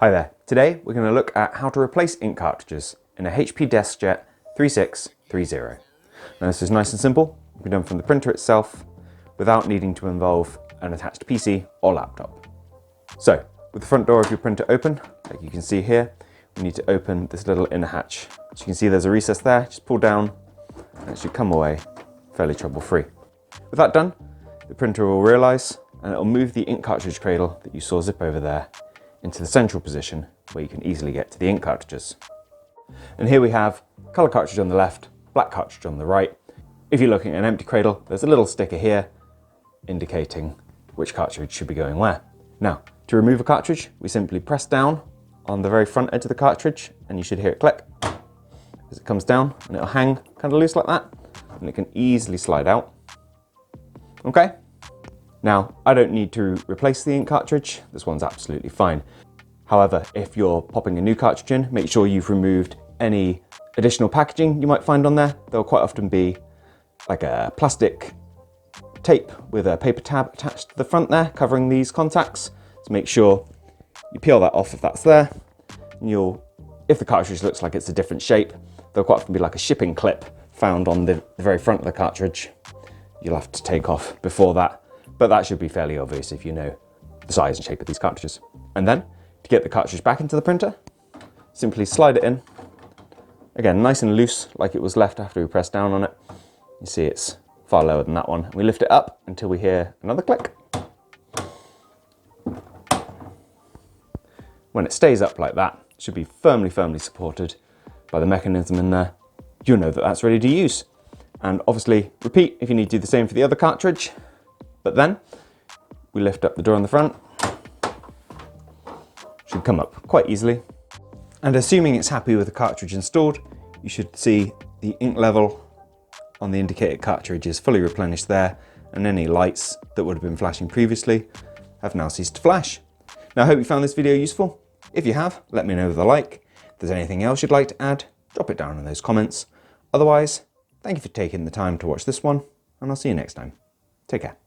Hi there. Today we're going to look at how to replace ink cartridges in a HP DeskJet 3630. Now this is nice and simple. It can be done from the printer itself without needing to involve an attached PC or laptop. So with the front door of your printer open, like you can see here, we need to open this little inner hatch. As you can see, there's a recess there. Just pull down and it should come away fairly trouble-free. With that done, the printer will realize and it'll move the ink cartridge cradle that you saw zip over there into the central position where you can easily get to the ink cartridges. And here we have colour cartridge on the left, black cartridge on the right. If you're looking at an empty cradle, there's a little sticker here indicating which cartridge should be going where. Now, to remove a cartridge, we simply press down on the very front edge of the cartridge and you should hear it click as it comes down, and it'll hang kind of loose like that and it can easily slide out. Okay? Now, I don't need to replace the ink cartridge. This one's absolutely fine. However, if you're popping a new cartridge in, make sure you've removed any additional packaging you might find on there. There'll quite often be like a plastic tape with a paper tab attached to the front there, covering these contacts. So make sure you peel that off if that's there. And if the cartridge looks like it's a different shape, there'll quite often be like a shipping clip found on the very front of the cartridge. You'll have to take off before that. But that should be fairly obvious if you know the size and shape of these cartridges. And then, to get the cartridge back into the printer, simply slide it in. Again, nice and loose, like it was left after we pressed down on it. You see it's far lower than that one. We lift it up until we hear another click. When it stays up like that, it should be firmly supported by the mechanism in there. You'll know that that's ready to use. And obviously, repeat if you need to do the same for the other cartridge. But then we lift up the door on the front, should come up quite easily. And assuming it's happy with the cartridge installed, you should see the ink level on the indicated cartridge is fully replenished there, and any lights that would have been flashing previously have now ceased to flash. Now I hope you found this video useful. If you have, let me know with a like. If there's anything else you'd like to add, drop it down in those comments. Otherwise, thank you for taking the time to watch this one, and I'll see you next time. Take care.